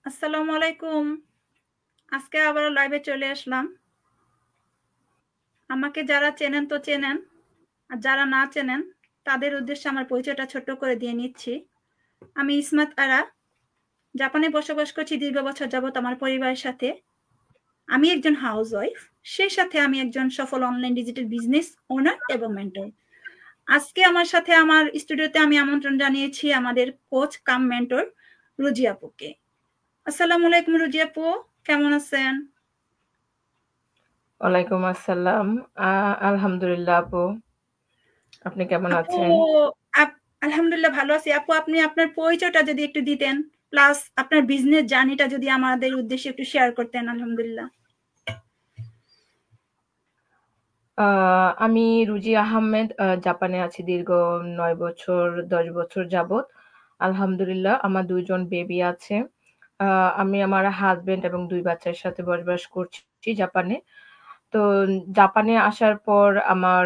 আসসালামু আলাইকুম। আজকে আবার লাইভে চলে আসলাম। আমাকে যারা চেনেন তো চেনেন, আর যারা না চেনেন তাদের উদ্দেশ্যে আমার পরিচয়টা ছোট্ট করে দিয়ে নিচ্ছি। আমি ইসমাত আরা, জাপানে বসবাস করছি দীর্ঘ বছর যাবত আমার পরিবারের সাথে। আমি একজন হাউসওয়াইফ, সেই সাথে আমি একজন সফল অনলাইন ডিজিটাল বিজনেস ওনার এবং মেন্টর। আজকে আমার সাথে আমার স্টুডিওতে আমি আমন্ত্রণ জানিয়েছি আমাদের কোচ কাম মেন্টর রুজি আপুকে। আসসালামু আলাইকুম রুজি আপু, কেমন আছেন? ওয়ালাইকুম আসসালাম। আলহামদুলিল্লাহ আপু। আপনি কেমন আপু আছেন? আপ আলহামদুলিল্লাহ ভালো আছি। আপু আপনি আপনার পরিচয়টা যদি একটু দিতেন, প্লাস আপনার বিজনেস জার্নিটা যদি আমাদের উদ্দেশ্যে একটু শেয়ার করতেন আলহামদুলিল্লাহ। আমি রুজি আহমেদ, জাপানে আছি দীর্ঘ ৯ বছর ১০ বছর যাবত। আলহামদুলিল্লাহ আমার ২ জন বেবি আছে। আমি আমার হাসব্যান্ড এবং ২ বাচ্চার সাথে বসবাস করছি জাপানে। তো জাপানে আসার পর আমার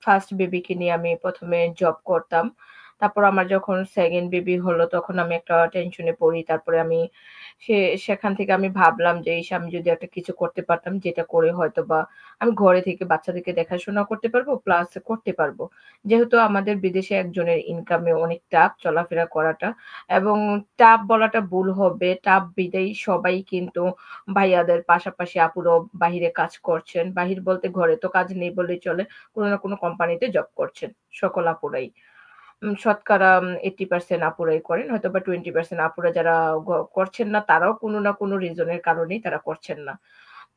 ফার্স্ট বেবিকে নিয়ে আমি ১ম এ জব করতাম। তারপর আমার যখন সেকেন্ড বেবি হলো তখন আমি একটা টেনশনে পড়ি। তারপরে আমি সে সেখান থেকে আমি ভাবলাম যে ইস! আমি যদি একটা কিছু করতে পারতাম যেটা করে হয়তোবা আমি ঘরে থেকে বাচ্চাদেরকে দেখাশোনা করতে পারবো, প্লাস করতে পারবো। যেহেতু আমাদের বিদেশে একজনের ইনকামে অনেক টাফ চলাফেরা করাটা এবং টাফ বলাটা ভুল হবে। টাফ বিধায় সবাই কিন্তু ভাইয়াদের পাশাপাশি আপুরাও বাহিরে কাজ করছেন। বাহির বলতে ঘরে তো কাজ নেই বললেই চলে। কোনো না কোনো কোম্পানিতে জব করছেন সকল আপুরাই। শতকরা 80% আপুরাই করেন। হয়তোবা 20% আপুরা যারা করছেন না তারাও কোনো না কোনো রিজন এর কারণেই তারা করছেন না।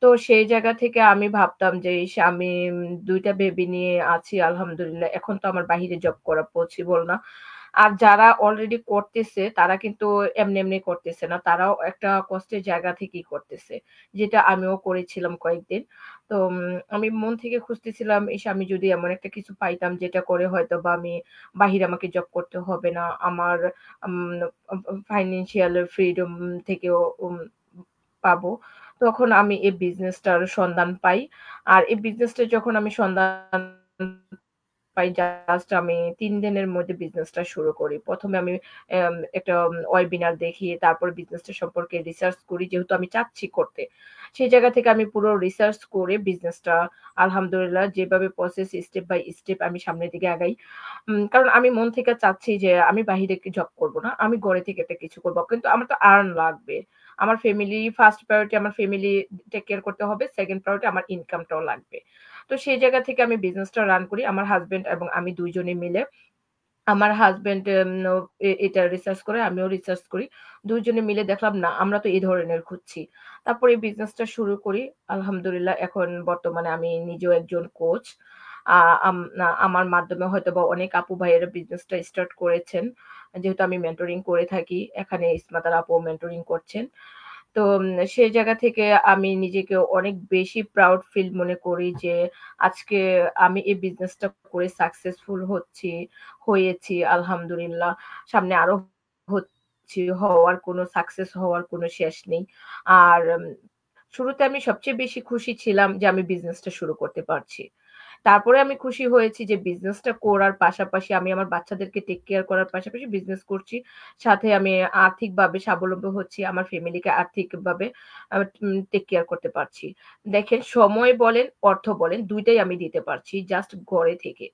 তো সেই জায়গা থেকে আমি ভাবতাম যে ইস! আমি ২ টা বেবি নিয়ে আছি আলহামদুলিল্লাহ। এখন তো আমার বাহিরে জব করা পসিবল না। আর যারা অলরেডি করতেছে তারা কিন্তু এমনি করতেছে না। তারাও একটা কষ্টের জায়গা থেকেই করতেছে। যেটা আমিও করেছিলাম কয়েকদিন। তো আমি মন থেকে খুঁজতেছিলাম ইস! আমি যদি এমন একটা কিছু পাইতাম যেটা করে হয়তোবা আমি বাহিরে আমাকে জব করতে হবে না। আমার আম আ ফাইন্যান্সিয়াল ফ্রিডম থেকেও পাবো। তখন আমি এই বিজনেসটার সন্ধান পাই। আর এই বিজনেসটা যখন আমি সন্ধান পাই জাস্ট আমি ৩ দিনের মধ্যে বিজনেসটা শুরু করি। ১ম এ আমি একটা ওয়েবিনার দেখি, তারপর বিজনেসটা সম্পর্কে রিসার্চ করি যেহেতু আমি চাচ্ছি করতে। সেই জায়গা থেকে আমি পুরো রিসার্চ করে বিজনেসটা আলহামদুলিল্লাহ যেভাবে প্রসেস স্টেপ বাই স্টেপ আমি সামনের দিকে আগাই। কারণ আমি মন থেকে চাচ্ছি যে আমি বাহিরে জব করব না। আমি ঘরে থেকে একটা কিছু করব। কিন্তু আমার তো আর্ন লাগবে। আমার ফ্যামিলি ফার্স্ট প্রায়োরিটি আমার ফ্যামিলি টেক কেয়ার করতে হবে। সেকেন্ড প্রায়োরিটি আমার ইনকামটাও লাগবে। তো সেই জায়গা থেকে আমি বিজনেসটা রান করি। আমার হাসব্যান্ড এবং আমি ২ জনে মিলে। আমার হাসব্যান্ড এম ও এটা রিসার্চ করে, আমিও রিসার্চ করি। ২ জনে মিলে দেখলাম না আমরা তো এই ধরনের খুঁজছি। তারপরে এই বিজনেসটা শুরু করি। আলহামদুলিল্লাহ এখন বর্তমানে আমি নিজেও একজন কোচ। আ আম না আমার মাধ্যমে হয়তোবা অনেক আপু ভাইয়েরা বিজনেসটা স্টার্ট করেছেন। যেহেতু আমি মেন্টরিং করে থাকি। এখানে ইসমাতার আপুও মেন্টরিং করছেন। তো সেই জায়গা থেকে আমি নিজেকে অনেক বেশি প্রাউড ফিল মনে করি যে আজকে আমি এই বিজনেসটা করে সাকসেসফুল হয়েছি আলহামদুলিল্লাহ। সামনে আরো হচ্ছি, হওয়ার কোনো সাকসেস হওয়ার কোনো শেষ নেই। আর শুরুতে আমি সবচেয়ে বেশি খুশি ছিলাম যে আমি বিজনেসটা শুরু করতে পারছি। তারপরে আমি খুশি হয়েছি যে বিজনেসটা করার পাশাপাশি আমি আমার বাচ্চাদেরকে টেক কেয়ার করার পাশাপাশি বিজনেস করছি। সাথে আমি আর্থিকভাবে স্বাবলম্বী হচ্ছি। আমার ফ্যামিলিকে আর্থিকভাবে টেক কেয়ার করতে পারছি। দেখেন সময় বলেন, অর্থ বলেন ২ টাই আমি দিতে পারছি জাস্ট ঘরে থেকে।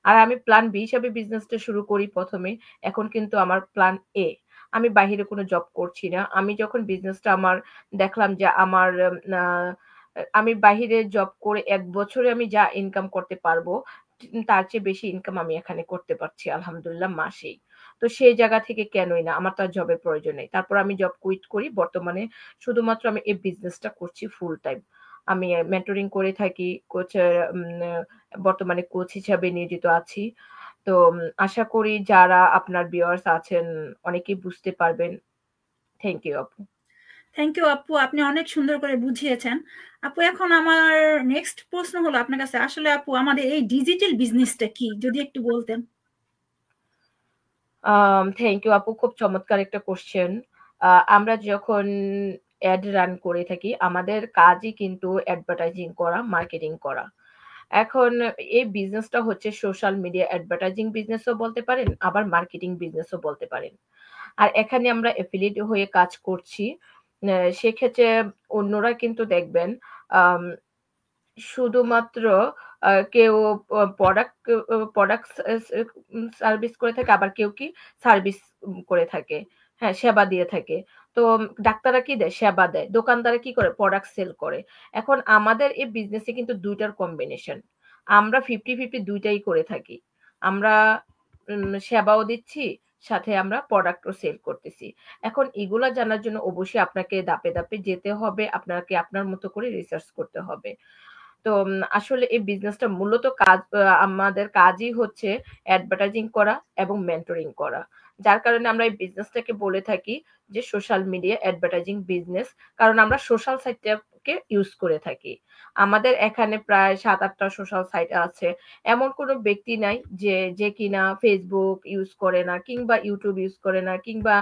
আর আমি প্ল্যান বি হিসাবে বিজনেসটা শুরু করি ১ম এ। এখন কিন্তু আমার প্ল্যান এ। আমি বাহিরে কোনো জব করছি না। আমি যখন বিজনেসটা আমার দেখলাম যে আমার আ আমি বাহিরে জব করে ১ বছরে আমি যা ইনকাম করতে পারবো, তার চেয়ে বেশি ইনকাম আমি এখানে করতে পারছি আলহামদুলিল্লাহ মাসেই। তো সেই জায়গা থেকে কেনই না? আমার তো আর জবের প্রয়োজন নেই। তারপর আমি জব কুইট করি। বর্তমানে শুধুমাত্র আমি এই বিজনেসটা করছি ফুল টাইম। আমি মেন্টরিং করে থাকি। বর্তমানে কোচ হিসাবে নিয়োজিত আছি। তো আশা করি যারা আপনার ভিউয়ার্স আছেন অনেকেই বুঝতে পারবেন। থ্যাংক ইউ আপু। থ্যাংক ইউ আপু, আপনি অনেক সুন্দর করে বুঝিয়েছেন। আপু এখন আমার নেক্সট প্রশ্ন হলো আপনার কাছে, আসলে আপু আমাদের এই ডিজিটাল বিজনেসটা কি যদি একটু বলতেন। থ্যাংক ইউ আপু। খুব চমৎকার একটা কোয়েশ্চেন। আমরা যখন এড রান করে থাকি, আমাদের কাজই কিন্তু অ্যাডভার্টাইজিং করা, মার্কেটিং করা। এখন এই বিজনেসটা হচ্ছে সোশ্যাল মিডিয়া অ্যাডভার্টাইজিং বিজনেসও বলতে পারেন, আবার মার্কেটিং বিজনেসও বলতে পারেন। আর এখানে আমরা এফিলিয়েট হয়ে কাজ করছি। সেক্ষেত্রে অন্যরা কিন্তু দেখবেন আম শুধুমাত্র কেউ প্রোডাক্ট প্রোডাক্ট সার্ভিস করে থাকে, আবার কেউ কি সার্ভিস করে থাকে। হ্যাঁ, সেবা দিয়ে থাকে। তো ডাক্তাররা কি দেয়? সেবা দেয়। দোকানদাররা কি করে? প্রোডাক্ট সেল করে। এখন আমাদের এই বিজনেসে কিন্তু ২ টার কম্বিনেশন। আমরা 50-50 ২ টাই করে থাকি। আমরা সেবাও দিচ্ছি, সাথে আমরা প্রোডাক্টও সেল করতেছি। এখন এগুলা জানার জন্য অবশ্যই আপনাকে ধাপে, ধাপে যেতে হবে। আপনাকে আপনার মতো করে রিসার্চ করতে হবে। তো আসলে এই বিজনেসটা মূলত আমাদের কাজই হচ্ছে অ্যাডভার্টাইজিং করা এবং মেন্টরিং করা। যার কারণে আমরা এই বিজনেসটাকে বলে থাকি যে সোশ্যাল মিডিয়া অ্যাডভার্টাইজিং বিজনেস। কারণ আমরা সোশ্যাল সাইটটাকে ইউজ করে থাকি। আমাদের এখানে প্রায় ৭-৮ টা সোশ্যাল সাইট আছে। এমন কোনো ব্যক্তি নাই যে কিনা Facebook ইউজ করে না, কিংবা YouTube ইউজ করে না, কিংবা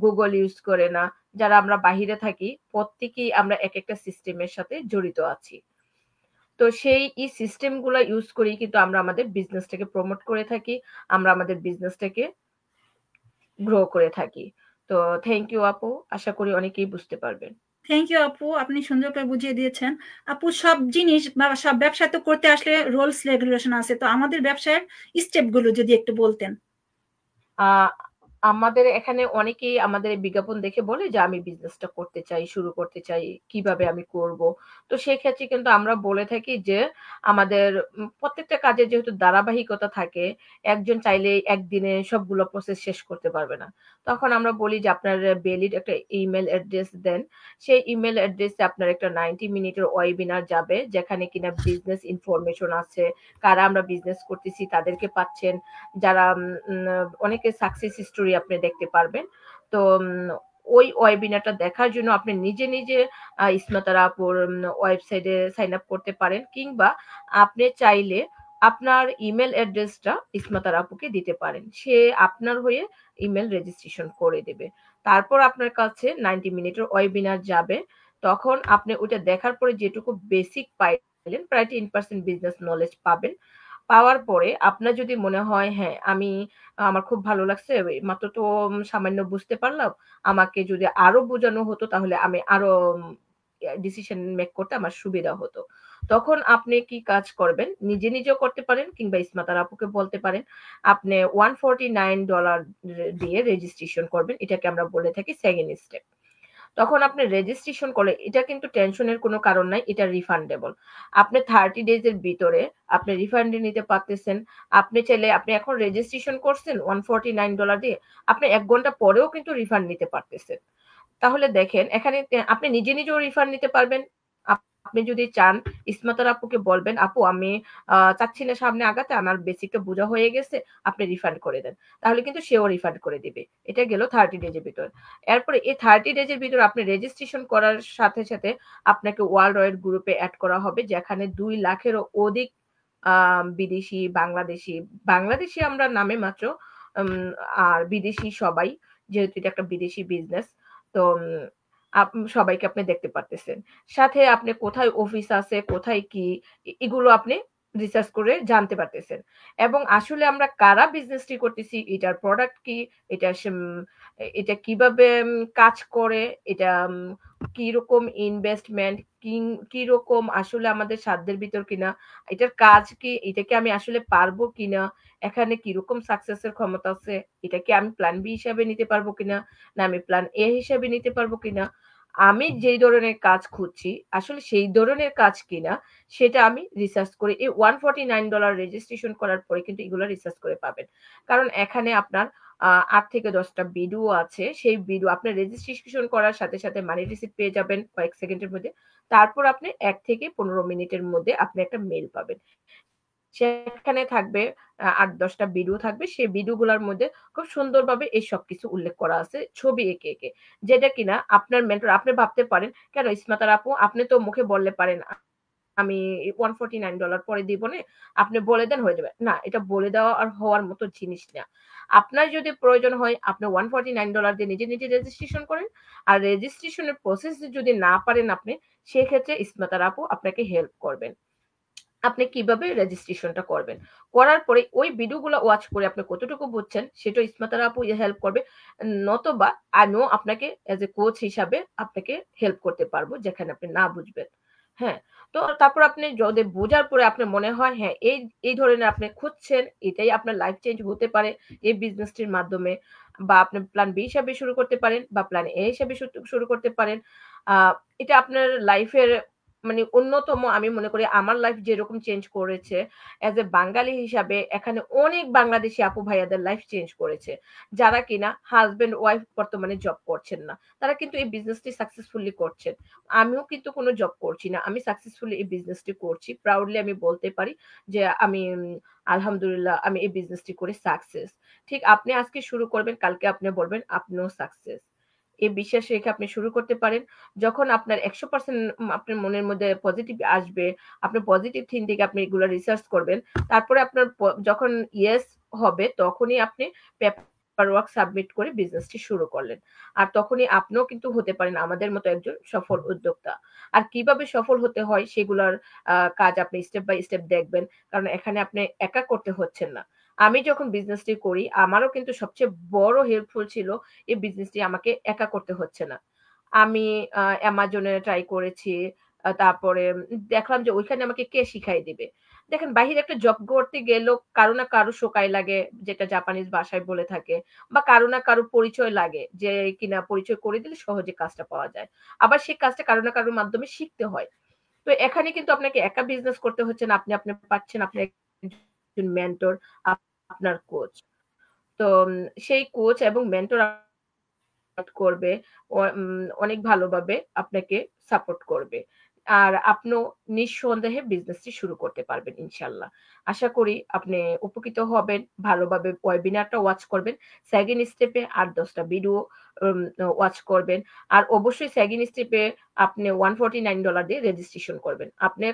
Google ইউজ করে না। যারা আমরা বাহিরে থাকি প্রত্যেকেই আমরা একেকটা সিস্টেমের সাথে জড়িত আছি। তো সেই সিস্টেম গুলা ইউজ করেই কিন্তু আমরা আমাদের বিজনেসটাকে প্রমোট করে থাকি। আমরা আমাদের বিজনেসটাকে গ্রো করে থাকি। তো থ্যাংক ইউ আপু। আশা করি অনেকেই বুঝতে পারবেন। থ্যাংক ইউ আপু, আপনি সুন্দর করে বুঝিয়ে দিয়েছেন। আপু, সব জিনিস বা সব ব্যবসা তো করতে আসলে রুলস রেগুলেশন আছে, তো আমাদের ব্যবসার স্টেপ গুলো যদি একটু বলতেন। আ আমাদের এখানে অনেকেই আমাদের এই বিজ্ঞাপন দেখে বলে যে, "আমি বিজনেসটা করতে চাই, শুরু করতে চাই। কিভাবে আমি করব?" তো সেক্ষেত্রে কিন্তু আমরা বলে থাকি যে, আমাদের প্রত্যেকটা কাজের যেহেতু ধারাবাহিকতা থাকে, একজন চাইলেই একদিনে সবগুলো প্রসেস শেষ করতে পারবে না। তখন আমরা বলি যে, "আপনার ভ্যালিড একটা ইমেইল অ্যাড্রেস দেন।" সেই ইমেইল অ্যাড্রেসে আপনার একটা 90 মিনিটের ওয়েবিনার যাবে, যেখানে কিনা বিজনেস ইনফরমেশন আছে, কারা আমরা বিজনেস করতেছি তাদেরকে পাচ্ছেন। যারা অনেকের সাকসেস স্টোরি আপনি দেখতে পারবেন। তো ওই ওয়েবিনারটা দেখার জন্য আপনি নিজে, নিজে ইসমাতারা আপুর ওয়েবসাইটে সাইন আপ করতে পারেন, কিংবা আপনি চাইলে আপনার ইমেইল অ্যাড্রেসটা ইসমাতারা আপুকে দিতে পারেন। সে আপনার হয়ে ইমেইল রেজিস্ট্রেশন করে দেবে। তারপর আপনার কাছে 90 মিনিটের ওয়েবিনার যাবে। তখন আপনি ওইটা দেখার পরে যেটুকু বেসিক পাইলেন, প্রায় 10% বিজনেস নলেজ পাবেন। পাওয়ার পরে আপনার যদি মনে হয় হ্যাঁ, আমার খুব ভালো লাগছে। মাত্র তো সামান্য বুঝতে পারলাম। আমাকে যদি আরো বোঝানো হতো তাহলে আমি আরো ডিসিশন মেক করতে আমার সুবিধা হতো। তখন আপনি কি কাজ করবেন? নিজে, নিজেও করতে পারেন, কিংবা ইসমাতার আপুকে বলতে পারেন। আপনি $149 দিয়ে রেজিস্ট্রেশন করবেন। এটাকে আমরা বলে থাকি সেকেন্ড স্টেপ। তখন আপনি রেজিস্ট্রেশন করলে এটা কিন্তু টেনশনের কোনো কারণ নাই। এটা রিফান্ডেবল। আপনি 30 ডেজ এর ভিতরে আপনি রিফান্ড নিতে পারতেছেন। আপনি চাইলে আপনি এখন রেজিস্ট্রেশন করছেন $149 দিয়ে। আপনি ১ ঘন্টা পরেও কিন্তু রিফান্ড নিতে পারতেছেন। তাহলে দেখেন এখানে আপনি নিজে, নিজেও রিফান্ড নিতে পারবেন। আপনি যদি চান ইসমাতার আপুকে বলবেন, "আপু আমি চাচ্ছি না সামনে আগাতে। আমার বেসিকটা বোঝা হয়ে গেছে। আপনি রিফান্ড করে দেন।" তাহলে কিন্তু সেও রিফান্ড করে দিবে। এটা গেল 30 ডেজ এর ভিতর। এরপরে এই 30 ডেজ এর ভিতরে আপনি রেজিস্ট্রেশন করার সাথে, সাথে আপনাকে ওয়ার্লড ওয়াইড গ্রুপে এড করা হবে, যেখানে ২ লাখেরও অধিক আ বিদেশি, বাংলাদেশি আমরা নামে মাত্র, উম আর বিদেশি সবাই। যেহেতু এটা একটা বিদেশি বিজনেস। তো সবাইকে আপনি দেখতে পারতেছেন। সাথে আপনি কোথায় অফিস আছে, কোথায় কি, এগুলো আপনি রিসার্চ করে জানতে পারতেছেন। এবং আসলে আমরা কারা বিজনেসটি করতেছি, এটার প্রোডাক্ট কি, এটা এটা কিভাবে কাজ করে, এটা কিরকম ইনভেস্টমেন্ট, কিরকম আসলে আমাদের সাধ্যের ভিতর কিনা, এটার কাজ কি, এটা কি আমি আসলে পারবো কিনা, এখানে কিরকম সাকসেস এর ক্ষমতা আছে, এটা কি আমি প্ল্যান বি হিসাবে নিতে পারবো কিনা, না আমি প্ল্যান এ হিসাবে নিতে পারবো কিনা, আমি যেই ধরনের কাজ খুঁজছি আসলে সেই ধরনের কাজ কিনা, সেটা আমি রিসার্চ করে এই $149 রেজিস্ট্রেশন করার পরে কিন্তু এগুলো রিসার্চ করে পাবেন। কারণ এখানে আপনার ৮ থেকে ১০ টা ভিডিও আছে। সেই ভিডিও আপনার রেজিস্ট্রেশন করার সাথে, সাথে মানি রিসিপ্ট পেয়ে যাবেন কয়েক সেকেন্ডের মধ্যে। তারপর আপনি ১ থেকে ১৫ মিনিটের মধ্যে আপনি একটা মেইল পাবেন। সেখানে থাকবে ৮-১০ টা ভিডিও থাকবে। সেই ভিডিও গুলার মধ্যে খুব সুন্দরভাবে এই সবকিছু উল্লেখ করা আছে ছবি এঁকে, এঁকে। যেটা কিনা আপনার মেন্টর, আপনি ভাবতে পারেন, "কেন ইসমাতার আপু আপনি তো মুখে বললে পারেন, আমি $149 পরে দিবনে। আপনি বলে দেন হয়ে যাবে।" না, এটা বলে দেওয়া আর হওয়ার মতো জিনিস না। আপনার যদি প্রয়োজন হয় আপনি $149 দিয়ে নিজে, নিজে রেজিস্ট্রেশন করেন। আর রেজিস্ট্রেশন এর প্রসেস যদি না পারেন আপনি, সেক্ষেত্রে ইসমাতার আপু আপনাকে হেল্প করবেন। আপনি কিভাবে রেজিস্ট্রেশনটা করবেন। করার পরে ওই ভিডিওগুলা ওয়াচ করে আপনি কতটুকু বুঝছেন সেটাও ইসমাতারা আপু হেল্প করবে। নতবা আমিও আপনাকে এজ এ কোচ হিসাবে আপনাকে হেল্প করতে পারবো যেখানে আপনি না বুঝবেন। হ্যাঁ? তো তারপর আপনি যদি বোঝার পরে আপনার মনে হয় হ্যাঁ, এই ধরনের আপনি খুঁজছেন, এটাই আপনার লাইফ চেঞ্জ হতে পারে এই বিজনেসটির মাধ্যমে, বা আপনি প্ল্যান বি হিসাবে শুরু করতে পারেন বা প্ল্যান এ হিসাবে শুরু করতে পারেন। আ এটা আপনার লাইফের মানে অন্যতম, আমি মনে করি আমার লাইফ যেরকম চেঞ্জ করেছে, এজ এ বাঙালি হিসাবে এখানে অনেক বাংলাদেশি আপু ভাইয়াদের লাইফ চেঞ্জ করেছে। যারা কিনা হাসব্যান্ড ওয়াইফ বর্তমানে জব করছেন না। তারা কিন্তু এই বিজনেসটি সাকসেসফুলি করছেন। আমিও কিন্তু কোনো জব করছি না। আমি সাকসেসফুলি এই বিজনেসটি করছি। প্রাউডলি আমি বলতে পারি যে আমি আলহামদুলিল্লাহ আমি এই বিজনেসটি করে সাকসেস। ঠিক আপনি আজকে শুরু করবেন, কালকে আপনি বলবেন আপনিও সাকসেস। এই বিশ্বাস রেখে আপনি শুরু করতে পারেন। যখন আপনার ১০০% আপনার মনের মধ্যে পজিটিভ আসবে, আপনি পজিটিভ থিঙ্ক আপনি এগুলো রিসার্চ করবেন। তারপরে আপনার যখন ইয়েস হবে তখনই আপনি পেপার ওয়ার্ক সাবমিট করে বিজনেসটি শুরু করলেন। আর তখনই আপনিও কিন্তু হতে পারেন আমাদের মতো একজন সফল উদ্যোক্তা। আর কিভাবে সফল হতে হয় সেগুলার কাজ আপনি স্টেপ বাই স্টেপ দেখবেন। কারণ এখানে আপনি একা করতে হচ্ছেন না। আমি যখন বিজনেসটি করি আমারও কিন্তু সবচেয়ে বড় হেল্পফুল ছিল এই বিজনেসটি আমাকে একা করতে হচ্ছে না। আমি Amazon এ ট্রাই করেছি। তারপরে দেখলাম যে ওইখানে আমাকে কে শিখাই দিবে। দেখেন বাহিরে একটা জব করতে গেলেও কারো না কারো শোকাই লাগে, যেটা জাপানিজ ভাষায় বলে থাকে। বা কারো না কারো পরিচয় লাগে যে কিনা পরিচয় করে দিলে সহজে কাজটা পাওয়া যায়। আবার সেই কাজটা কারো না কারোর মাধ্যমে শিখতে হয়। তো এখানে কিন্তু আপনাকে একা বিজনেস করতে হচ্ছে না। আপনি পাচ্ছেন আপনার একজন মেন্টর, আপনার কোচ। তো সেই কোচ এবং মেন্টর করবে, অনেক ভালোভাবে আপনাকে সাপোর্ট করবে। আর আপনিও নিঃসন্দেহে বিজনেসটি শুরু করতে পারবেন ইনশাআল্লাহ। আশা করি আপনি উপকৃত হবেন। ভালোভাবে ওয়েবিনারটা ওয়াচ করবেন। সেকেন্ড স্টেপে ৮-১০ টা ভিডিও উম ওয়াচ করবেন। আর অবশ্যই সেকেন্ড স্টেপে আপনি $149 দিয়ে রেজিস্ট্রেশন করবেন। আপনি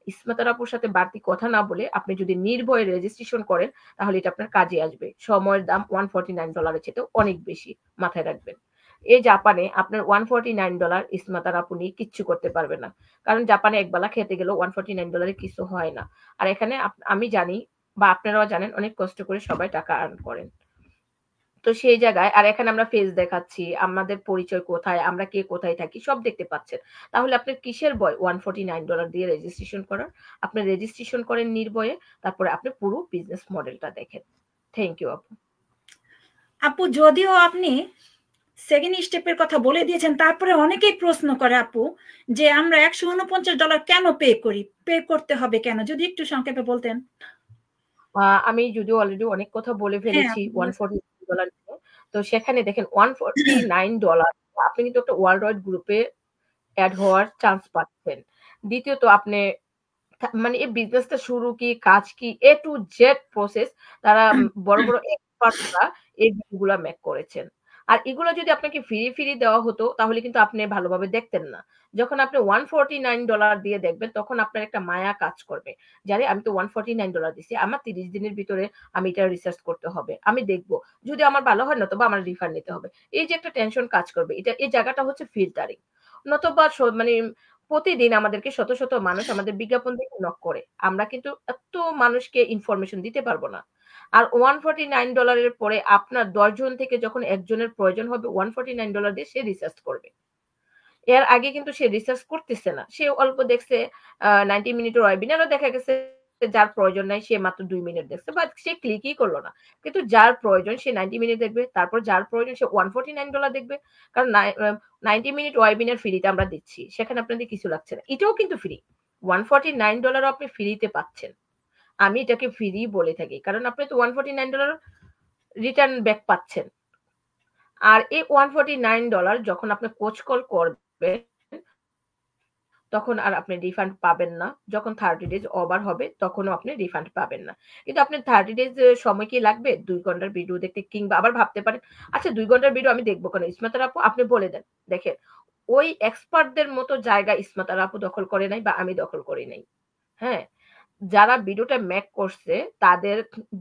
ইসমাতার আপুর সাথে বাড়তি কথা না বলে আপনি যদি নির্ভয়ে রেজিস্ট্রেশন করেন তাহলে এটা আপনার কাজে আসবে। সময়ের দাম $149 এর চেয়েতেও অনেক বেশি। মাথায় রাখবেন। এই জাপানে আপনার $149 ইসমাতার আপু নিয়ে কিচ্ছু করতে পারবে না। কারণ জাপানে একবেলা খেতে গেলেও $149 এ কিছু হয় না। আর এখানে আমি জানি বা আপনারাও জানেন অনেক কষ্ট করে সবাই টাকা আর্ন করেন। তো সেই জায়গায় আর এখানে আমরা ফেস দেখাচ্ছি, আমাদের পরিচয় কোথায়, আমরা কে কোথায় থাকি সব দেখতে পাচ্ছেন। তাহলে আপনার কিসের ভয় $149 দিয়ে রেজিস্ট্রেশন করার? আপনি রেজিস্ট্রেশন করেন নির্ভয়ে, তারপরে আপনি পুরো বিজনেস মডেলটা দেখেন। থ্যাংক ইউ আপু। আপু যদিও আপনি সেকেন্ড স্টেপের কথা বলে দিয়েছেন, তারপরে অনেকেই প্রশ্ন করে আপু যে আমরা $149 কেন পে করি? পে করতে হবে কেন? যদি একটু সংক্ষেপে বলতেন। আমি যদিও অলরেডি অনেক কথা বলে হ্যাঁ, ফেলেছি আপু বলেছেন। $149 নিয়ে। তো সেখানে দেখেন $149 আপনি কিন্তু একটা ওয়ার্লড ওয়াইড গ্রুপে এড হওয়ার চান্স পাচ্ছেন। দ্বিতীয়ত আপনি মানে এই বিজনেসটা শুরু কি, কাজ কি, A to Z প্রসেস তারা বড়, বড় এক্সপার্টরা এই ভিডিওগুলা মেক করেছেন। আর এগুলা যদি আপনাকে ফ্রি দেওয়া হতো তাহলে কিন্তু আপনি ভালোভাবে দেখতেন না। যখন আপনি $149 দিয়ে দেখবেন তখন আপনার একটা মায়া কাজ করবে। যে আরে আমি তো $149 দিছি। আমার ৩০ দিনের ভিতরে আমি এটা রিসার্চ করতে হবে। আমি দেখব। যদি আমার ভালো হয় নতুবা আমার রিফান্ড নিতে হবে। এই যে একটা টেনশন কাজ করবে। এই জায়গাটা হচ্ছে ফিল্টারিং। নতুবা মানে প্রতিদিন আমাদেরকে শত, শত মানুষ আমাদের বিজ্ঞাপন দেখে নক করে। আমরা কিন্তু এত মানুষকে ইনফরমেশন দিতে পারব না। আর $149 এর পরে আপনার ১০ জন থেকে যখন একজনের প্রয়োজন হবে $149 দিয়ে সে রিসার্চ করবে। এর আগে কিন্তু সে রিসার্চ করতেছে না। সে অল্প দেখছে 90 মিনিটের ওয়েবিনারও দেখা গেছে যার প্রয়োজন নাই সে মাত্র ২ মিনিট দেখছে বা সে ক্লিকই করল না। কিন্তু যার প্রয়োজন সে 90 মিনিট দেখবে। তারপর যার প্রয়োজন সে $149 দেখবে। কারণ 90 মিনিট ওয়েবিনার ফ্রিতে আমরা দিচ্ছি। সেখানে আপনাদের কিছু লাগছে না। এটাও কিন্তু ফ্রি। $149 ও আপনি ফ্রিতে পাচ্ছেন। আমি এটাকে ফ্রি বলে থাকি। কারণ আপনি তো $149 রিটার্ন ব্যাক পাচ্ছেন। আর এই $149 যখন আপনি কোচ কল করবেন তখন আর আপনি রিফান্ড পাবেন না। যখন 30 ডেজ ওভার হবে তখনও আপনি রিফান্ড পাবেন না। কিন্তু আপনার 30 ডেজ সময় কি লাগবে? ২ ঘন্টার ভিডিও দেখতে, কিংবা আবার ভাবতে পারেন, আচ্ছা ২ ঘন্টার ভিডিও আমি দেখব কেন? ইসমাতার আপু আপনি বলে দেন। দেখেন, ওই এক্সপার্টদের মতো জায়গা ইসমাতার আপু দখল করে নাই বা আমি দখল করি নাই। হ্যাঁ? যারা ভিডিওটা মেক করছে তাদের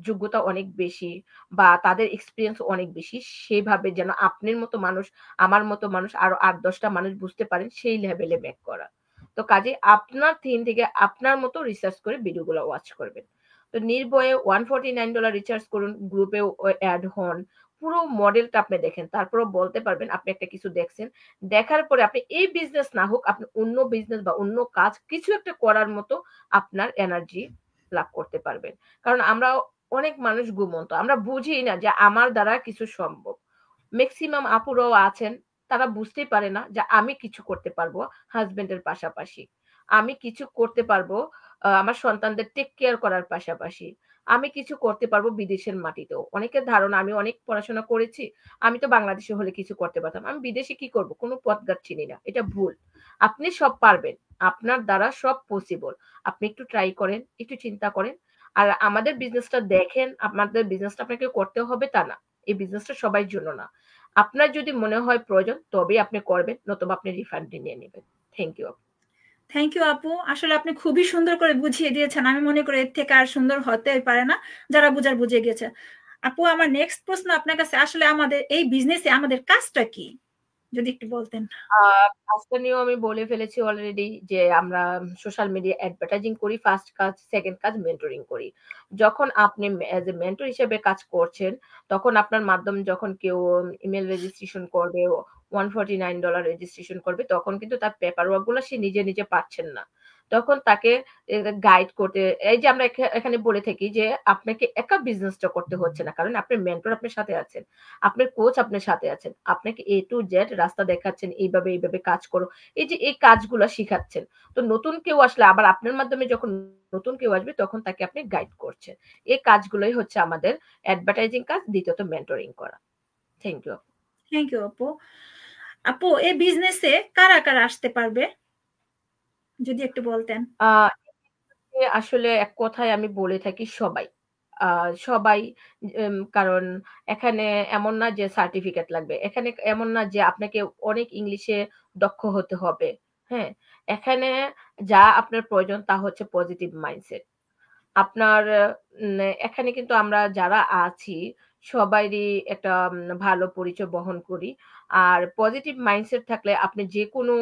যোগ্যতা অনেক বেশি বা তাদের এক্সপেরিয়েন্স অনেক বেশি। সেভাবে যেন আপনার মতো মানুষ, আমার মতো মানুষ আরো ৮-১০ টা মানুষ বুঝতে পারেন সেই লেভেলে মেক করা। তো কাজেই আপনার থিম থেকে আপনার মতো রিসার্চ করে ভিডিওগুলো ওয়াচ করবেন। তো নির্ভয়ে $149 রিচার্জ করুন, গ্রুপেও এড হন। পুরো মডেলটা আপনি দেখেন। তারপরেও বলতে পারবেন আপনি একটা কিছু দেখছেন। দেখার পরে আপনি এই বিজনেস না হোক, আপনি অন্য বিজনেস বা অন্য কাজ কিছু একটা করার মতো আপনার এনার্জি লাভ করতে পারবেন। কারণ আমরা অনেক মানুষ ঘুমন্ত। আমরা বুঝি না যে আমার দ্বারা কিছু সম্ভব। মেক্সিমাম আপুরাও আছেন, তারা বুঝতেই পারে না যে আমি কিছু করতে পারবো হাসব্যান্ডের পাশাপাশি। আমি কিছু করতে পারবো আমার সন্তানদের টেক কেয়ার করার পাশাপাশি। আমি কিছু করতে পারবো বিদেশের মাটিতেও। অনেকের ধারণা আমি অনেক পড়াশোনা করেছি। আমি তো বাংলাদেশে হলে কিছু করতে পারতাম। আমি বিদেশে কি করব? কোন পথঘাট চিনি না। এটা ভুল। আপনি সব পারবেন। আপনার দ্বারা সব পসিবল। আপনি একটু ট্রাই করেন, একটু চিন্তা করেন। আর আমাদের বিজনেসটা দেখেন, আমাদের বিজনেসটা আপনাকে করতে হবে তা না। এই বিজনেসটা সবার জন্য না। আপনার যদি মনে হয় প্রয়োজন তবেই আপনি করবেন, নতুবা আপনি রিফান্ডে নিয়ে নিবেন। Thank you. থ্যাংক ইউ আপু। আসলে আপনি খুবই সুন্দর করে বুঝিয়ে দিয়েছেন। আমি মনে করি এর থেকে আর সুন্দর হতেই পারে না। যারা বুঝার বুঝে গেছে। আপু আমার নেক্সট প্রশ্ন আপনার কাছে আসলে আমাদের এই বিজনেসে আমাদের কাজটা কি? যদি একটু বলতেন। আ কাজটা নিয়েও আমি বলে ফেলেছি অলরেডি যে আমরা সোশ্যাল মিডিয়া অ্যাডভার্টাইজিং করি। ফার্স্ট কাজ, সেকেন্ড কাজ মেন্টরিং করি। যখন আপনি অ্যাজ এ মেন্টর হিসেবে কাজ করছেন, তখন আপনার মাধ্যমে যখন কেউ ইমেইল রেজিস্ট্রেশন করবে, $149 রেজিস্ট্রেশন করবে, তখন কিন্তু তার পেপার ওয়ার্ক গুলো সে নিজে, নিজে পারছেন না। তখন তাকে গাইড করতে এই যে আমরা এখানে বলে থাকি যে আপনাকে একা বিজনেসটা করতে হচ্ছে না। কারণ আপনার মেন্টর আপনার সাথে আছেন। আপনার কোচ আপনার সাথে আছেন। আপনাকে A to Z রাস্তা দেখাচ্ছেন, এইভাবে, এইভাবে কাজ করো। এই যে এই কাজগুলা শিখাচ্ছেন। তো নতুন কেউ আসলে আবার আপনার মাধ্যমে যখন নতুন কেউ আসবে তখন তাকে আপনি গাইড করছেন। এই কাজগুলোই হচ্ছে আমাদের অ্যাডভার্টাইজিং কাজ, দ্বিতীয়ত মেন্টরিং করা। Thank you. থ্যাংক ইউ আপু। আপু এই বিজনেসে কারা, কারা আসতে পারবে? যদি একটু বলতেন। আ আসলে এক কথায় আমি বলে থাকি সবাই। আ সবাই কারণ এখানে এমন না যে সার্টিফিকেট লাগবে। এখানে এমন না যে আপনাকে অনেক ইংলিশে দক্ষ হতে হবে। হ্যাঁ? এখানে যা আপনার প্রয়োজন তা হচ্ছে পজিটিভ মাইন্ডসেট। আপনার এখানে কিন্তু আমরা যারা আছি সবারই একটা ভালো পরিচয় বহন করি। আর পজিটিভ মাইন্ডসেট থাকলে আপনি যেকোনো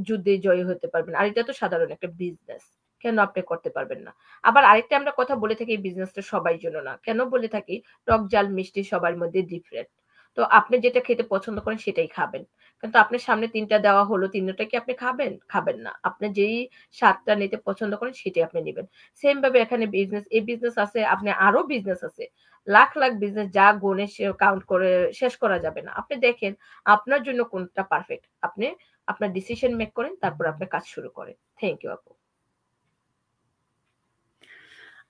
যুদ্ধে জয়ী হতে পারবেন। আর এটা তো সাধারণ একটা বিজনেস। কেন আপনি করতে পারবেন না? আবার আরেকটা আমরা কথা বলে থাকি এই বিজনেসটা সবার জন্য না। কেন বলে থাকি? টক, ঝাল, মিষ্টি সবার মধ্যে ডিফারেন্ট। তো আপনি যেটা খেতে পছন্দ করেন সেটাই খাবেন। কিন্তু আপনার সামনে ৩ টা দেওয়া হলো, ৩ টা কি আপনি খাবেন? খাবেন না। আপনি যেই স্বাদটা নিতে পছন্দ করেন সেটাই আপনি নিবেন। সেম ভাবে এখানে বিজনেস, এই বিজনেস আছে, আপনি আরো বিজনেস আছে। লাখ, লাখ বিজনেস যা গুনে কাউন্ট করে শেষ করা যাবে না। আপনি দেখেন আপনার জন্য কোনটা পারফেক্ট। আপনি আপনার ডিসিশন মেক করেন, তারপর আপনি কাজ শুরু করেন। থ্যাংক ইউ আপু।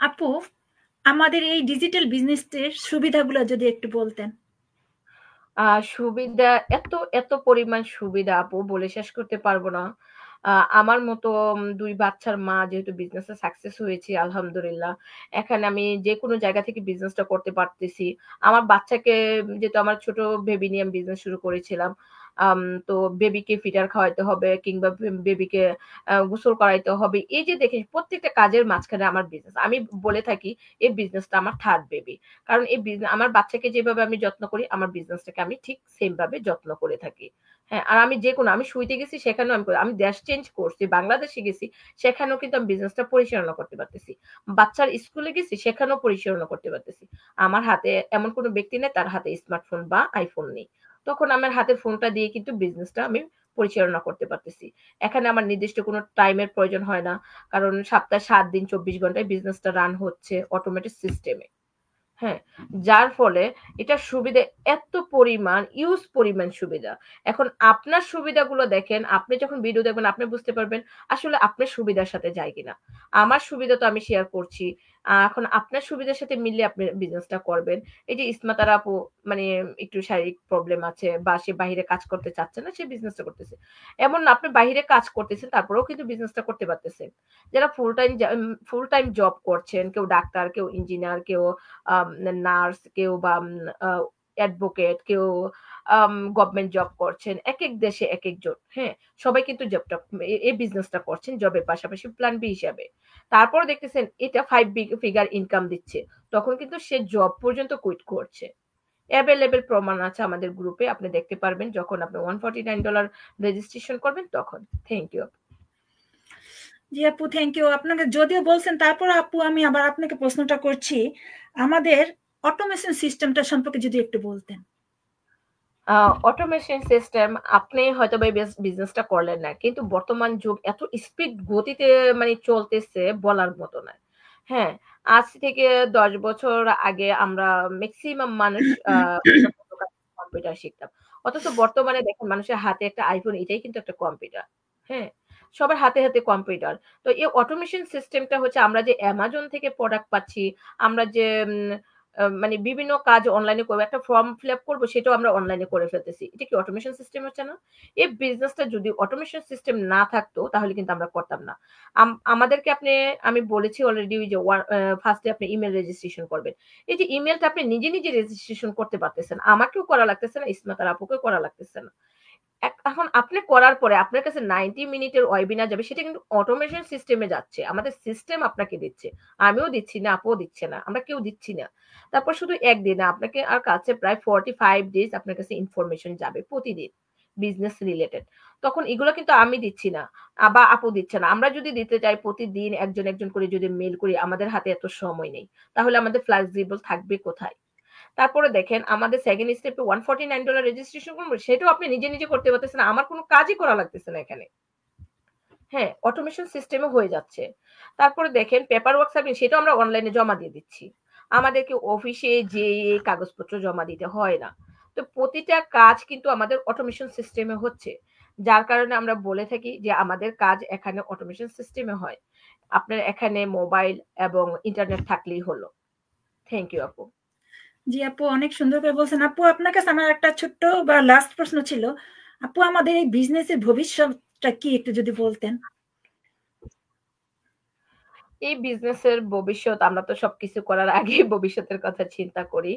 আপু আমাদের এই ডিজিটাল বিজনেসের সুবিধাগুলো যদি একটু বলতেন। আ সুবিধা এত, এত পরিমাণ সুবিধা আপু বলে শেষ করতে পারব না। আ আমার মতো ২ বাচ্চার মা যেহেতু বিজনেসে সাকসেস হয়েছি আলহামদুলিল্লাহ। এখানে আমি যেকোনো জায়গা থেকে বিজনেসটা করতে পারতেছি। আমার বাচ্চাকে যেহেতু আমার ছোট বেবি নিয়ে আমি বিজনেস শুরু করেছিলাম। আম তো বেবিকে ফিডার খাওয়াইতে হবে কিংবা বেবিকে গোসল করাইতে হবে। এই যে দেখেন প্রত্যেকটা কাজের মাঝখানে আমার বিজনেস। আমি বলে থাকি এই বিজনেসটা আমার 3rd বেবি। কারণ এই আমার বাচ্চাকে যেভাবে আমি যত্ন করি, আমার বিজনেসটাকে আমি ঠিক সেম ভাবে যত্ন করে থাকি। হ্যাঁ? আর আমি যেকোনো আমি শুইতে গেছি সেখানেও আমি করি। আমি দেশ চেঞ্জ করছি, বাংলাদেশে গেছি, সেখানেও কিন্তু আমি বিজনেসটা পরিচালনা করতে পারতেছি। বাচ্চার স্কুলে গেছি, সেখানেও পরিচালনা করতে পারতেছি। আমার হাতে এমন কোন ব্যক্তি নেই তার হাতে স্মার্টফোন বা আইফোন নেই। তখন আমার হাতের ফোনটা দিয়ে কিন্তু বিজনেসটা আমি পরিচালনা করতে পারতেছি। এখানে আমার নির্দিষ্ট কোন টাইমের প্রয়োজন হয় না। কারণ সপ্তাহে ৭ দিন ২৪ ঘন্টায় বিজনেসটা রান হচ্ছে অটোমেটেড সিস্টেমে। হ্যাঁ, যার ফলে এটার সুবিধা এত পরিমাণ, ইউজ পরিমাণ সুবিধা। এখন আপনার সুবিধাগুলো দেখেন, আপনি যখন ভিডিও দেখবেন আপনি বুঝতে পারবেন আসলে আপনার সুবিধার সাথে যায় কিনা। আমার সুবিধা তো আমি শেয়ার করছি। এখন আপনার সুবিধার সাথে মিলিয়ে আপনি বিজনেসটা করবেন। এই যে ইসমাতার আপু মানে একটু শারীরিক প্রবলেম আছে বা সে বাহিরে কাজ করতে চাচ্ছে না, সে বিজনেসটা করতেছে। এমন না আপনি বাহিরে কাজ করতেছেন তারপরেও কিন্তু বিজনেসটা করতে পারতেছেন। যারা ফুল টাইম জব করছেন, কেউ ডাক্তার, কেউ ইঞ্জিনিয়ার, কেউ আম নার্স, কেউ বা অ্যাডভোকেট, কেউ গভর্নমেন্ট জব করছেন। একেক দেশে একেকজন, হ্যাঁ? সবাই কিন্তু জবটা এই বিজনেসটা করছেন জবের পাশাপাশি প্ল্যান বি হিসাবে। তারপরও দেখতেছেন এটা ৫ ফিগার ইনকাম দিচ্ছে। তখন কিন্তু সে জব পর্যন্ত কুইট করছে। এভেইলেবল প্রমাণ আছে আমাদের গ্রুপে। আপনি দেখতে পারবেন যখন আপনি $149 রেজিস্ট্রেশন করবেন তখন। Thank you. জি আপু, থ্যাংক ইউ। আপনাকে যদিও বলছেন, তারপর আপু আমি আবার আপনাকে প্রশ্নটা করছি, আমাদের অটোমেশন সিস্টেমটা সম্পর্কে যদি একটু বলতেন। অটোমেশন সিস্টেম আপনি হয়তোবা এই বিজনেসটা করলেন না। কিন্তু বর্তমান যুগ এত স্পিড গতিতে মানে চলতেছে বলার মতো না। হ্যাঁ, আজ থেকে ১০ বছর আগে আমরা মেক্সিমাম মানুষ কম্পিউটার শিখতাম। অথচ বর্তমানে দেখেন মানুষের হাতে একটা iPhone, এটাই কিন্তু একটা কম্পিউটার। হ্যাঁ? সবার হাতে, হাতে কম্পিউটার। তো এই অটোমেশন সিস্টেমটা হচ্ছে আমরা যে Amazon থেকে প্রোডাক্ট পাচ্ছি, আমরা যে মানে বিভিন্ন কাজ অনলাইনে করব। একটা ফর্ম ফিল আপ করব, সেটাও আমরা অনলাইনে করে ফেলতেছি। এটা কি অটোমেশন সিস্টেম হচ্ছে না? এই বিজনেসটা যদি অটোমেশন সিস্টেম না থাকতো তাহলে কিন্তু আমরা করতাম না। আমাদেরকে আমি বলেছি অলরেডি ওই যে ফার্স্ট এ আপনি ইমেইল রেজিস্ট্রেশন করবেন। এই যে ইমেইলটা আপনি নিজে, নিজে রেজিস্ট্রেশন করতে পারতেছেন। আমাকেও করা লাগতেছে না, ইসমাত আর আপুকেও করা লাগতেছে না। এখন আপনি করার পরে আপনার কাছে 90 মিনিটের ওয়েবিনার যাবে, সেটা কিন্তু অটোমেশন সিস্টেমে যাচ্ছে। আমাদের সিস্টেম আপনাকে দিচ্ছে। আমিও দিচ্ছি না, আপুও দিচ্ছে না। আমরা কেউ দিচ্ছি না। তারপর শুধু একদিনে আপনাকে আর কাছে প্রায় 45 ডেজ আপনার কাছে ইনফরমেশন যাবে প্রতিদিন বিজনেস রিলেটেড। তখন এগুলো কিন্তু আমি দিচ্ছি না, বা আপু দিচ্ছে না। আমরা যদি দিতে চাই প্রতিদিন একজন, একজন করে যদি মেইল করি, আমাদের হাতে এত সময় নেই। তাহলে আমাদের ফ্লেক্সিবল থাকবে কোথায়? তারপরে দেখেন আমাদের সেকেন্ড স্টেপে $149 রেজিস্ট্রেশন করবো, সেটাও আপনি নিজে, নিজে করতে পারতেছেন। আমার কোনো কাজই করা লাগতেছে না এখানে। হ্যাঁ, অটোমেশন সিস্টেমে হয়ে যাচ্ছে। তারপরে দেখেন পেপার ওয়ার্ক সাবমিট, সেটাও আমরা অনলাইনে জমা দিয়ে দিচ্ছি। আমাদেরকে অফিসে যেয়ে কাগজপত্র জমা দিতে হয় না। তো প্রতিটা কাজ কিন্তু আমাদের অটোমেশন সিস্টেমে হচ্ছে। যার কারণে আমরা বলে থাকি যে আমাদের কাজ এখানে অটোমেশন সিস্টেমে হয়। আপনার এখানে মোবাইল এবং ইন্টারনেট থাকলেই হলো। থ্যাংক ইউ আপু। জি আপু, অনেক সুন্দর করে বলছেন। আপু আপনার কাছে আমার একটা ছোট্ট বা লাস্ট প্রশ্ন ছিল। আপু, আমাদের এই বিজনেসের ভবিষ্যৎটা কি একটু যদি বলতেন। এই বিজনেসের ভবিষ্যৎ, আমরা তো সবকিছু করার আগে ভবিষ্যতের কথা চিন্তা করি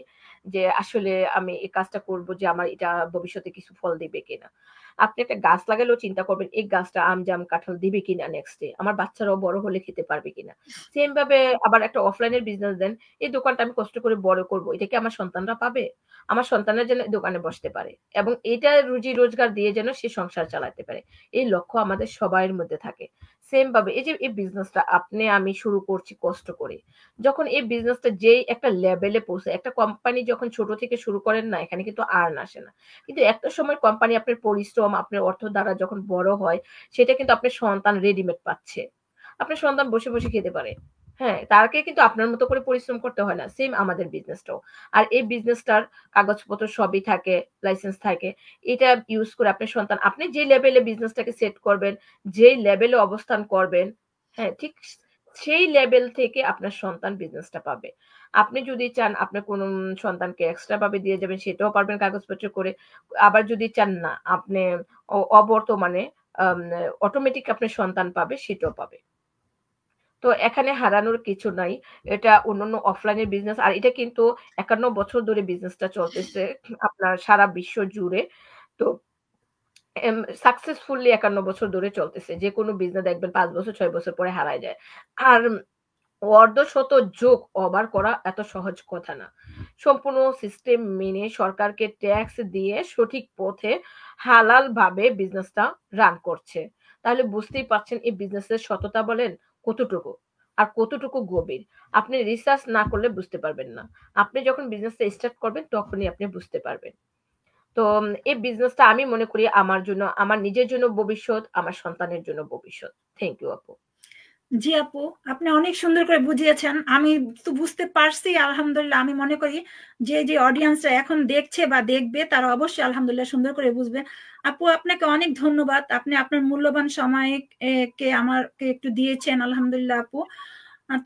যে আসলে আমি এই কাজটা করব যে আমার এটা ভবিষ্যতে কিছু ফল দিবে কিনা। আপনি একটা গাছ লাগালেও চিন্তা করবেন এই গাছটা আম, জাম, কাঁঠাল দিবে কিনা নেক্সট ডে। আমার বাচ্চারাও বড় হলে খেতে পারবে কিনা। সেম ভাবে আবার একটা অফলাইনের বিজনেস দেন। এই দোকানটা আমি কষ্ট করে বড় করব। এটা কি আমার সন্তানরা পাবে? আমার সন্তানরা যেন এই দোকানে বসতে পারে এবং এটা রুজি রোজগার দিয়ে যেন সে সংসার চালাতে পারে। এই লক্ষ্য আমাদের সবাইয়ের মধ্যে থাকে। সেম ভাবে এই যে এই বিজনেসটা আপনি আমি শুরু করছি কষ্ট করে, যখন এই বিজনেসটা যেই একটা লেভেলে পৌঁছে, একটা কোম্পানি যখন ছোট থেকে শুরু করেন না, এখানে কিন্তু আর্ন আসে না। কিন্তু একটা সময় কোম্পানি আপনার পরিশ্রম, আপনার অর্থ দ্বারা যখন বড় হয়, সেটা কিন্তু আপনার সন্তান রেডিমেড পাচ্ছে। আপনার সন্তান বসে বসে খেতে পারে। হ্যাঁ, তাকে কিন্তু আপনার মতো করে পরিশ্রম করতে হয় না। সেম আমাদের বিজনেসটাও। আর এই বিজনেসটার কাগজপত্র সবই থাকে, লাইসেন্স থাকে। এটা ইউজ করে আপনার সন্তান, আপনি যে লেভেলে বিজনেসটাকে সেট করবেন, যেই লেভেলে অবস্থান করবেন, হ্যাঁ, ঠিক সেই লেভেল থেকে আপনার সন্তান বিজনেসটা পাবে। আপনি যদি চান আপনার কোন সন্তানকে এক্সট্রা ভাবে দিয়ে যাবেন, সেটাও পারবেন কাগজপত্র করে। আবার যদি চান না, আপনি অবর্তমানে অটোমেটিক আপনার সন্তান পাবে, সেটাও পাবে। তো এখানে হারানোর কিছু নাই। এটা অন্যান্য অফলাইনের বিজনেস, আর এটা কিন্তু ৫১ বছর ধরে বিজনেসটা চলতেছে আপনার সারা বিশ্ব জুড়ে। তো সাকসেসফুলি ৫১ বছর ধরে চলতেছে। যেকোনো বিজনেস দেখবেন ৫ বছর ৬ বছর পরে হারায় যায়। আর অর্ধশত যোগ ওভার করা এত সহজ কথা না। সম্পূর্ণ সিস্টেম মেনে সরকারকে ট্যাক্স দিয়ে সঠিক পথে হালাল ভাবে বিজনেসটা রান করছে। তাহলে বুঝতেই পারছেন এই বিজনেসের সততা বলেন কতটুকু, আর কতটুকু গভীর। আপনি রিসার্চ না করলে বুঝতে পারবেন না। আপনি যখন বিজনেসটা স্টার্ট করবেন তখনই আপনি বুঝতে পারবেন। তো এই বিজনেসটা আমি মনে করি আমার জন্য, আমার নিজের জন্য ভবিষ্যৎ, আমার সন্তানের জন্য ভবিষ্যৎ। থ্যাংক ইউ আপু। জি আপু, আপনি অনেক সুন্দর করে বুঝিয়েছেন। আমি তো বুঝতে পারছি আলহামদুলিল্লাহ। আমি মনে করি যে যে অডিয়েন্সরা এখন দেখছে বা দেখবে তারা অবশ্যই আলহামদুলিল্লাহ সুন্দর করে বুঝবে। আপু, আপনাকে অনেক ধন্যবাদ। আপনি আপনার মূল্যবান সময় কে আমাকে একটু দিয়েছেন, আলহামদুলিল্লাহ আপু।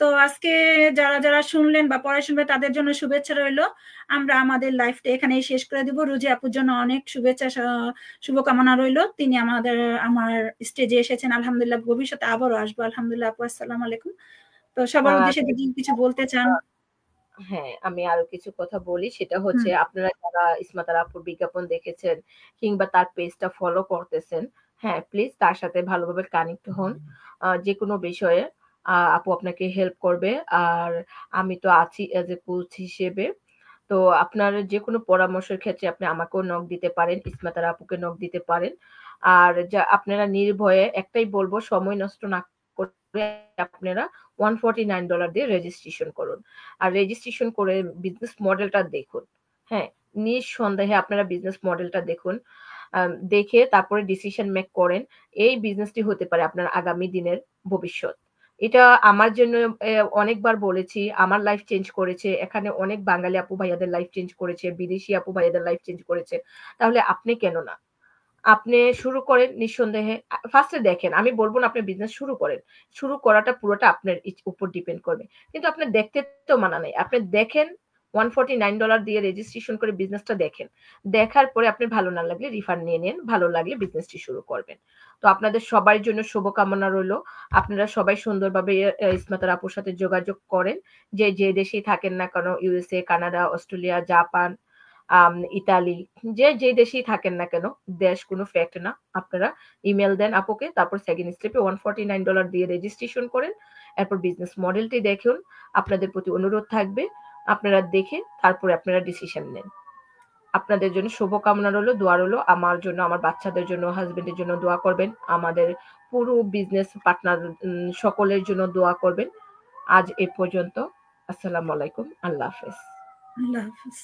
তো আজকে যারা যারা শুনলেন বা পরে শুনবে তাদের জন্য শুভেচ্ছা রইলো। আমরা আমাদের লাইফটা এখানেই শেষ করে দিব। রুজি আপুর জন্য অনেক শুভেচ্ছা, শুভকামনা রইলো। তিনি আমার স্টেজে এসেছেন, আলহামদুলিল্লাহ। ভবিষ্যতে আবারও আসবো। আলহামদুলিল্লাহ আপু, আসসালামু আলাইকুম। তো সবার উদ্দেশ্যে থ্যাংক যদি কিছু ইউ। বলতে চান। হ্যাঁ, আমি আরো কিছু কথা বলি। সেটা হুম। হচ্ছে আপনারা যারা ইসমাত আপুর বিজ্ঞাপন দেখেছেন কিংবা তার পেজটা ফলো করতেছেন, হ্যাঁ, প্লিজ তার সাথে ভালোভাবে কানেক্ট হন। যেকোনো বিষয়ে আপু আপনাকে হেল্প করবে। আর আমি তো আছি এজ এ কোচ হিসেবে। তো আপনার যেকোনো পরামর্শের ক্ষেত্রে আপনি আমাকেও নক দিতে পারেন, ইসমাত আপুকে নক দিতে পারেন। আর আপনারা নির্ভয়ে একটাই বলব, সময় নষ্ট না করে আপনারা $149 দিয়ে রেজিস্ট্রেশন করুন। আর রেজিস্ট্রেশন করে বিজনেস মডেলটা দেখুন। হ্যাঁ, নিঃসন্দেহে আপনারা বিজনেস মডেলটা দেখুন। দেখে তারপরে ডিসিশন মেক করেন। এই বিজনেসটি হতে পারে আপনার আগামী দিনের ভবিষ্যৎ। এটা আমার জন্য অনেকবার বলেছি। আমার লাইফ চেঞ্জ করেছে। এখানে অনেক বাঙালি আপু ভাইয়াদের লাইফ চেঞ্জ করেছে। বিদেশি আপু ভাইয়াদের লাইফ চেঞ্জ করেছে। তাহলে আপনি কেন না? আপনি শুরু করেন নিঃসন্দেহে। ফার্স্ট এ দেখেন, আমি বলব না আপনি বিজনেস শুরু করেন। শুরু করাটা পুরোটা আপনার উপর ডিপেন্ড করবে। কিন্তু আপনার দেখতে তো মানা নাই। আপনি দেখেন $149 দিয়ে রেজিস্ট্রেশন করে বিজনেসটা দেখেন। দেখার পরে আপনার ভালো না লাগলে রিফান্ড নিয়ে নেন। ভালো লাগলে বিজনেসটি শুরু করবেন। তো আপনাদের সবার জন্য শুভকামনা রইলো। আপনারা সবাই সুন্দরভাবে ইসমাতার আপুর সাথে যোগাযোগ করেন। যে দেশেই থাকেন না কেন, USA, Canada, Australia, Japan, Italy, যে দেশেই থাকেন না কেন, দেশ কোনো ফ্যাক্ট না। আপনারা ইমেইল দেন আপুকে, তারপর সেকেন্ড স্টেপে $149 দিয়ে রেজিস্ট্রেশন করেন। এরপর বিজনেস মডেলটি দেখুন। আপনাদের প্রতি অনুরোধ থাকবে, আপনারা দেখে তারপরে আপনারা ডিসিশন নেন। আপনাদের জন্য শুভকামনা রইলো, দোয়া রইলো। আমার জন্য, আমার বাচ্চাদের জন্য, হাসব্যান্ডের জন্য দোয়া করবেন। আমাদের পুরো বিজনেস পার্টনার সকলের জন্য দোয়া করবেন। আজ এ পর্যন্ত। আসসালামু আলাইকুম। আল্লাহ হাফেজ। আল্লাহ হাফিজ।